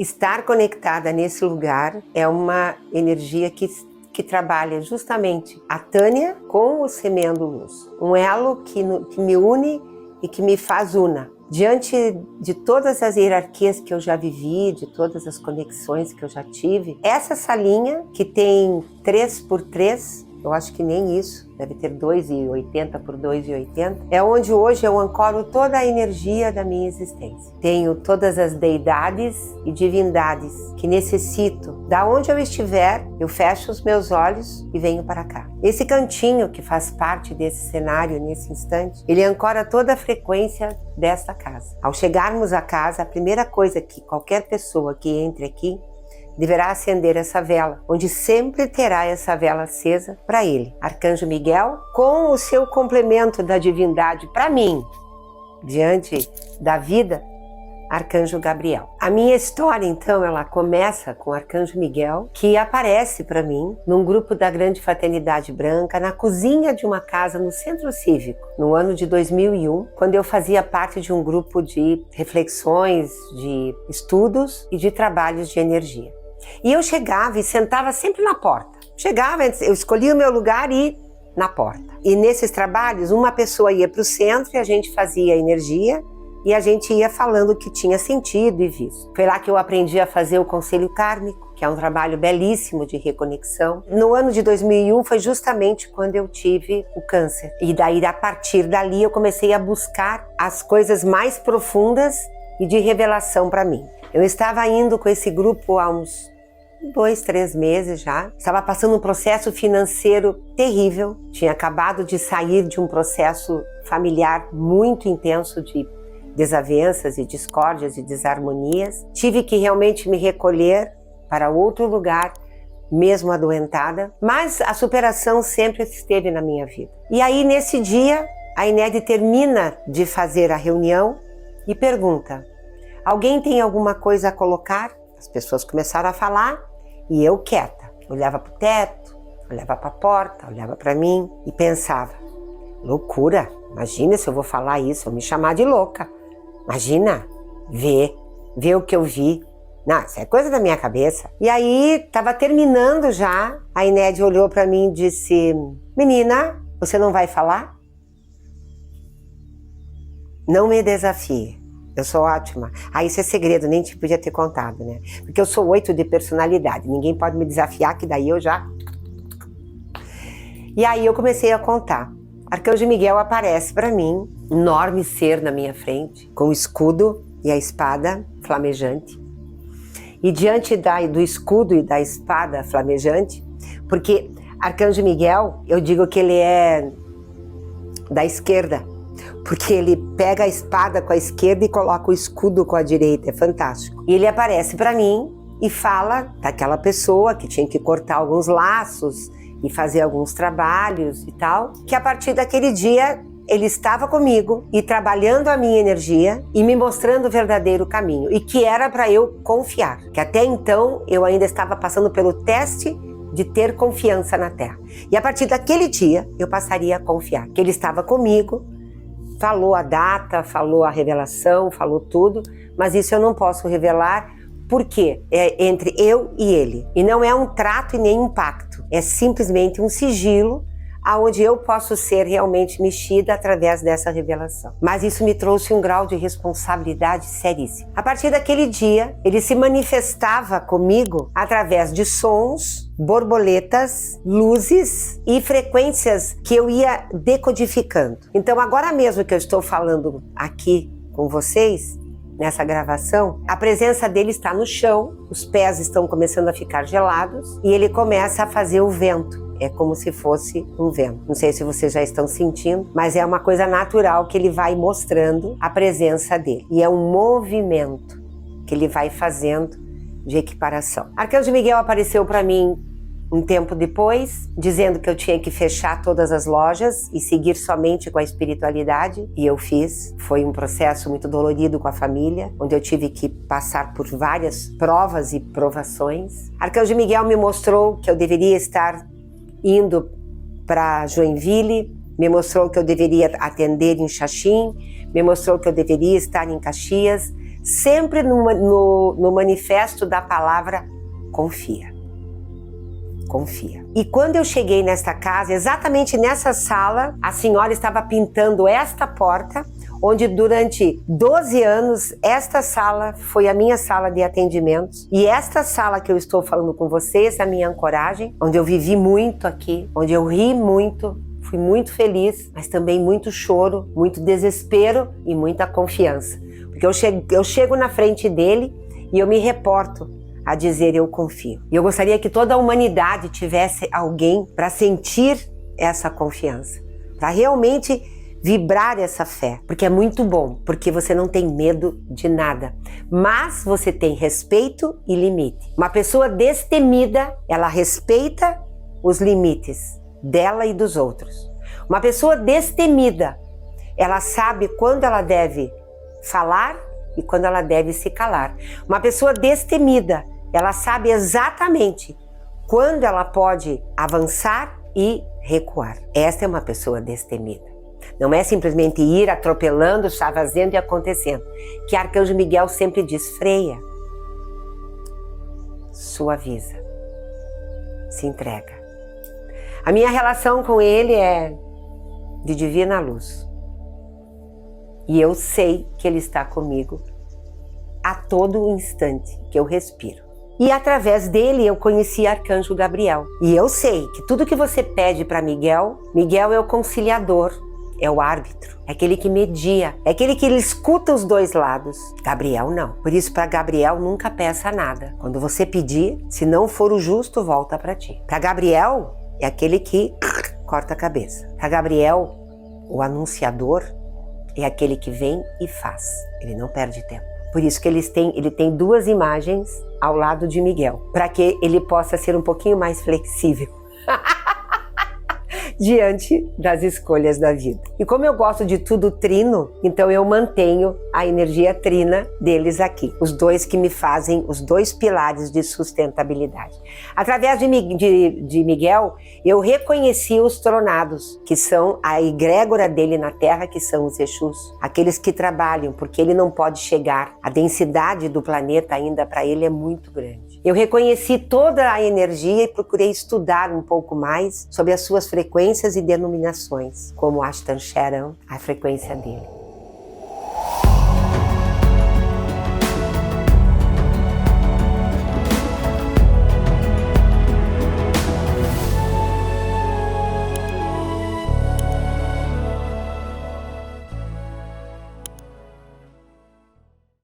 Estar conectada nesse lugar é uma energia que trabalha justamente a Tânia com o Semeando Luz. Um elo que me une e que me faz una. Diante de todas as hierarquias que eu já vivi, de todas as conexões que eu já tive, essa salinha que tem 3x3, eu acho que nem isso, deve ter 2,80 por 2,80, é onde hoje eu ancoro toda a energia da minha existência. Tenho todas as deidades e divindades que necessito. Da onde eu estiver, eu fecho os meus olhos e venho para cá. Esse cantinho que faz parte desse cenário nesse instante, ele ancora toda a frequência desta casa. Ao chegarmos à casa, a primeira coisa que qualquer pessoa que entre aqui deverá acender essa vela, onde sempre terá essa vela acesa para ele. Arcanjo Miguel, com o seu complemento da divindade para mim, diante da vida, Arcanjo Gabriel. A minha história, então, ela começa com o Arcanjo Miguel, que aparece para mim num grupo da Grande Fraternidade Branca, na cozinha de uma casa no Centro Cívico, no ano de 2001, quando eu fazia parte de um grupo de reflexões, de estudos e de trabalhos de energia. E eu chegava e sentava sempre na porta. Chegava, eu escolhia o meu lugar e na porta. E nesses trabalhos, uma pessoa ia para o centro e a gente fazia energia e a gente ia falando o que tinha sentido e visto. Foi lá que eu aprendi a fazer o Conselho Kármico, que é um trabalho belíssimo de reconexão. No ano de 2001 foi justamente quando eu tive o câncer. E daí, a partir dali, eu comecei a buscar as coisas mais profundas e de revelação para mim. Eu estava indo com esse grupo há uns 2, 3 meses já. Estava passando um processo financeiro terrível. Tinha acabado de sair de um processo familiar muito intenso de desavenças e discórdias e desarmonias. Tive que realmente me recolher para outro lugar, mesmo adoentada. Mas a superação sempre esteve na minha vida. E aí, nesse dia, a Inédia termina de fazer a reunião e pergunta: alguém tem alguma coisa a colocar? As pessoas começaram a falar e eu quieta. Olhava para o teto, olhava para a porta, olhava para mim e pensava: loucura, imagina se eu vou falar isso, vou me chamar de louca. Imagina, ver o que eu vi. Não, isso é coisa da minha cabeça. E aí, estava terminando já, a Inédia olhou para mim e disse: menina, você não vai falar? Não me desafie. Eu sou ótima. Isso é segredo, nem te podia ter contado, né? Porque eu sou 8 de personalidade. Ninguém pode me desafiar, que daí eu já... E aí eu comecei a contar. Arcanjo Miguel aparece para mim, enorme ser na minha frente, com o escudo e a espada flamejante. E diante do escudo e da espada flamejante, porque Arcanjo Miguel, eu digo que ele é da esquerda, porque ele pega a espada com a esquerda e coloca o escudo com a direita, é fantástico. E ele aparece para mim e fala daquela pessoa que tinha que cortar alguns laços e fazer alguns trabalhos e tal, que a partir daquele dia ele estava comigo e trabalhando a minha energia e me mostrando o verdadeiro caminho, e que era para eu confiar, que até então eu ainda estava passando pelo teste de ter confiança na Terra. E a partir daquele dia eu passaria a confiar, que ele estava comigo. Falou a data, falou a revelação, falou tudo, mas isso eu não posso revelar, porque é entre eu e ele. E não é um trato e nem um pacto, é simplesmente um sigilo aonde eu posso ser realmente mexida através dessa revelação. Mas isso me trouxe um grau de responsabilidade seríssimo. A partir daquele dia, ele se manifestava comigo através de sons, borboletas, luzes e frequências que eu ia decodificando. Então, agora mesmo que eu estou falando aqui com vocês, nessa gravação, a presença dele está no chão, os pés estão começando a ficar gelados e ele começa a fazer o vento. É como se fosse um vento. Não sei se vocês já estão sentindo, mas é uma coisa natural que ele vai mostrando a presença dele. E é um movimento que ele vai fazendo de equiparação. Arcanjo Miguel apareceu para mim um tempo depois, dizendo que eu tinha que fechar todas as lojas e seguir somente com a espiritualidade, e eu fiz. Foi um processo muito dolorido com a família, onde eu tive que passar por várias provas e provações. Arcanjo Miguel me mostrou que eu deveria estar indo para Joinville, me mostrou que eu deveria atender em Xaxim, me mostrou que eu deveria estar em Caxias, sempre no manifesto da palavra confia. Confia. E quando eu cheguei nesta casa, exatamente nessa sala, a senhora estava pintando esta porta, onde durante 12 anos, esta sala foi a minha sala de atendimentos. E esta sala que eu estou falando com vocês, a minha ancoragem, onde eu vivi muito aqui, onde eu ri muito, fui muito feliz, mas também muito choro, muito desespero e muita confiança. Porque eu chego na frente dele e eu me reporto a dizer eu confio. E eu gostaria que toda a humanidade tivesse alguém para sentir essa confiança, para realmente vibrar essa fé, porque é muito bom, porque você não tem medo de nada, mas você tem respeito e limite. Uma pessoa destemida, ela respeita os limites dela e dos outros. Uma pessoa destemida, ela sabe quando ela deve falar e quando ela deve se calar. Uma pessoa destemida, ela sabe exatamente quando ela pode avançar e recuar. Esta é uma pessoa destemida. Não é simplesmente ir atropelando, fazendo e acontecendo. Que Arcanjo Miguel sempre diz: freia, suaviza, se entrega. A minha relação com ele é de divina luz. E eu sei que ele está comigo a todo instante que eu respiro. E através dele eu conheci Arcanjo Gabriel. E eu sei que tudo que você pede para Miguel, Miguel é o conciliador, é o árbitro, é aquele que media, é aquele que ele escuta os dois lados. Gabriel não. Por isso, para Gabriel, nunca peça nada. Quando você pedir, se não for o justo, volta para ti. Para Gabriel, é aquele que corta a cabeça. Para Gabriel, o anunciador é aquele que vem e faz. Ele não perde tempo. Por isso que ele tem duas imagens ao lado de Miguel, para que ele possa ser um pouquinho mais flexível diante das escolhas da vida. E como eu gosto de tudo trino, então eu mantenho a energia trina deles aqui. Os dois que me fazem, os dois pilares de sustentabilidade. Através de Miguel, eu reconheci os tronados, que são a egrégora dele na Terra, que são os Exus. Aqueles que trabalham, porque ele não pode chegar. A densidade do planeta ainda para ele é muito grande. Eu reconheci toda a energia e procurei estudar um pouco mais sobre as suas frequências e denominações, como Ashtan Sharon, a frequência dele.